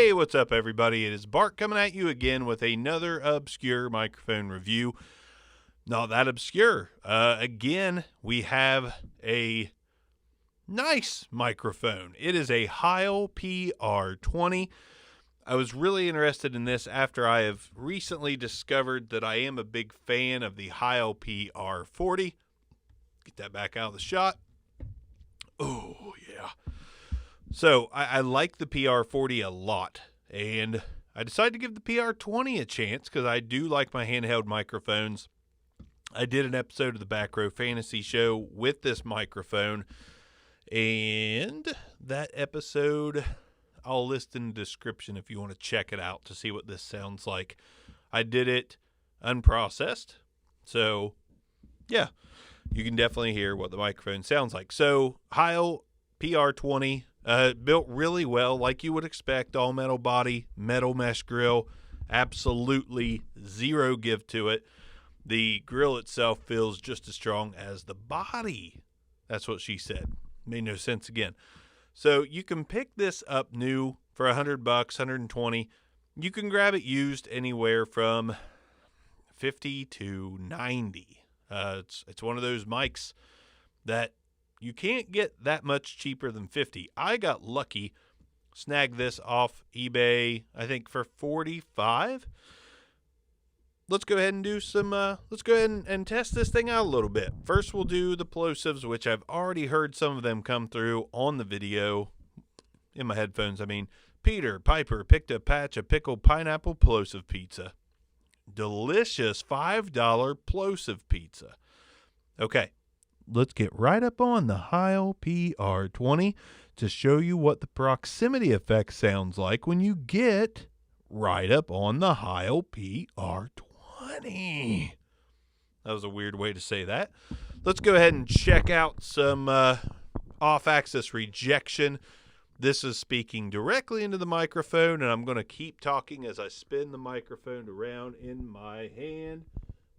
Hey, what's up, everybody? It is Bart coming at you again with another obscure microphone review. Not that obscure. Again, we have a nice microphone. It is a HEIL PR20. I was really interested in this after I have recently discovered that I am a big fan of the HEIL PR40. Get that back out of the shot. Oh, yeah. So I like the PR40 a lot, and I decided to give the PR20 a chance because I do like my handheld microphones. I did an episode of the Back Row Fantasy Show with this microphone, and that episode I'll list in the description if you want to check it out to see what this sounds like. I did it unprocessed, so yeah, you can definitely hear what the microphone sounds like. So HEIL PR20. Built really well, like you would expect. All metal body, metal mesh grill, absolutely zero give to it. The grill itself feels just as strong as the body. That's what she said. Made no sense again. So you can pick this up new for $100, $120. You can grab it used anywhere from $50 to $90. It's one of those mics that you can't get that much cheaper than $50. I got lucky, snagged this off eBay, I think for $45. Let's go ahead and do some, let's go ahead and test this thing out a little bit. First, we'll do the plosives, which I've already heard some of them come through on the video, in my headphones. I mean, Peter Piper picked a patch of pickled pineapple plosive pizza. Delicious $5 plosive pizza. Okay. Let's get right up on the HEIL PR20 to show you what the proximity effect sounds like when you get right up on the HEIL PR20. That was a weird way to say that. Let's go ahead and check out some off-axis rejection. This is speaking directly into the microphone, and I'm going to keep talking as I spin the microphone around in my hand.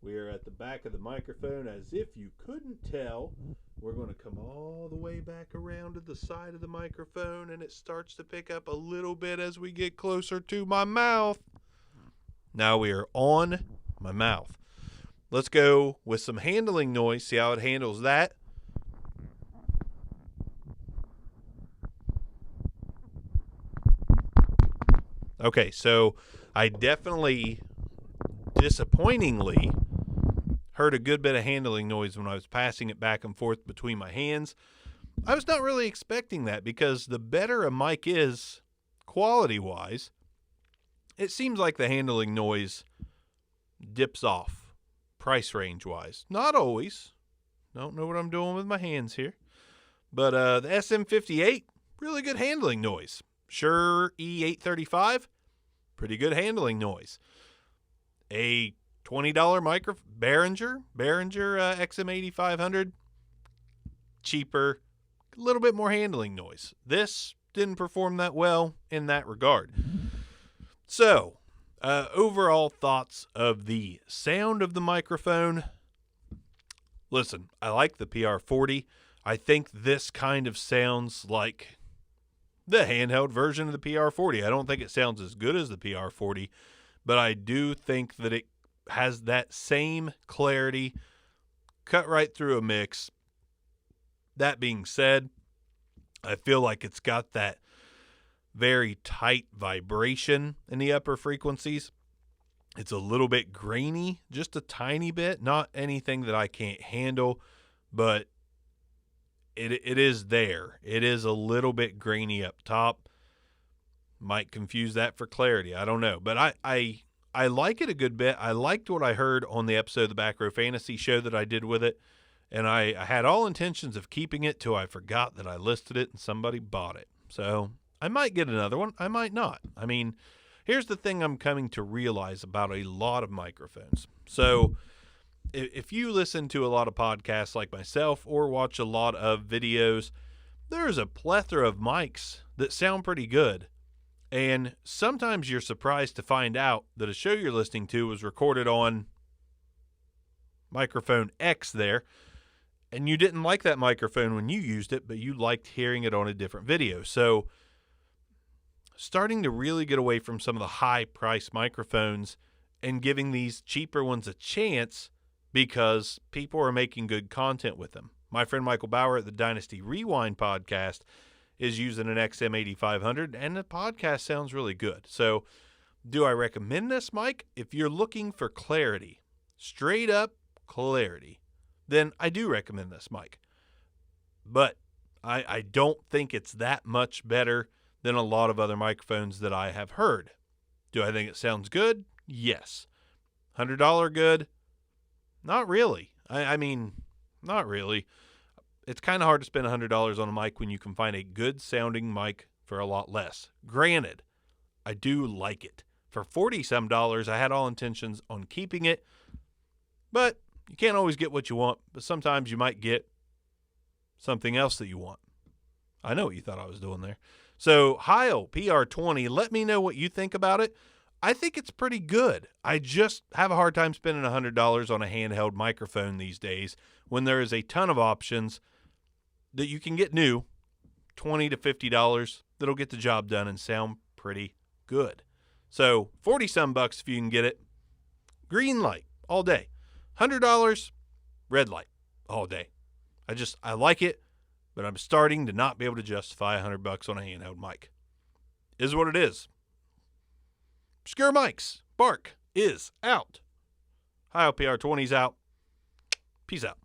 We are at the back of the microphone. As if you couldn't tell, we're going to come all the way back around to the side of the microphone, and it starts to pick up a little bit as we get closer to my mouth. Now we are on my mouth. Let's go with some handling noise, see how it handles that. Okay, so I definitely, disappointingly, heard a good bit of handling noise when I was passing it back and forth between my hands. I was not really expecting that because the better a mic is quality-wise, it seems like the handling noise dips off price range-wise. Not always. Don't know what I'm doing with my hands here. But the SM58, really good handling noise. Shure E835, pretty good handling noise. A $20 micro Behringer XM8500, cheaper, a little bit more handling noise. This didn't perform that well in that regard. So, overall thoughts of the sound of the microphone. Listen, I like the PR40. I think this kind of sounds like the handheld version of the PR40. I don't think it sounds as good as the PR40, but I do think that it has that same clarity, cut right through a mix. That being said, I feel like it's got that very tight vibration in the upper frequencies. It's a little bit grainy, just a tiny bit, not anything that I can't handle, but it is there. It is a little bit grainy up top. Might confuse that for clarity. I don't know, but I like it a good bit. I liked what I heard on the episode of the Back Row Fantasy Show that I did with it, and I had all intentions of keeping it till I forgot that I listed it and somebody bought it. So I might get another one. I might not. I mean, here's the thing I'm coming to realize about a lot of microphones. So if you listen to a lot of podcasts like myself or watch a lot of videos, there's a plethora of mics that sound pretty good. And sometimes you're surprised to find out that a show you're listening to was recorded on microphone X there, and you didn't like that microphone when you used it, but you liked hearing it on a different video. So starting to really get away from some of the high-priced microphones and giving these cheaper ones a chance because people are making good content with them. My friend Michael Bauer at the Dynasty Rewind podcast is using an XM8500, and the podcast sounds really good. So do I recommend this mic? If you're looking for clarity, straight up clarity, then I do recommend this mic. But I don't think it's that much better than a lot of other microphones that I have heard. Do I think it sounds good? Yes. $100 good? Not really. I mean, not really. It's kind of hard to spend $100 on a mic when you can find a good sounding mic for a lot less. Granted, I do like it. For $40-some, I had all intentions on keeping it, but you can't always get what you want, but sometimes you might get something else that you want. I know what you thought I was doing there. So HEIL PR20, let me know what you think about it. I think it's pretty good. I just have a hard time spending $100 on a handheld microphone these days when there is a ton of options that you can get new, $20 to $50, that'll get the job done and sound pretty good. So $40-some if you can get it. Green light all day. $100, red light all day. I like it, but I'm starting to not be able to justify $100 on a handheld mic. Is what it is. Obscure Mics, Bark is out. HEIL PR20's out. Peace out.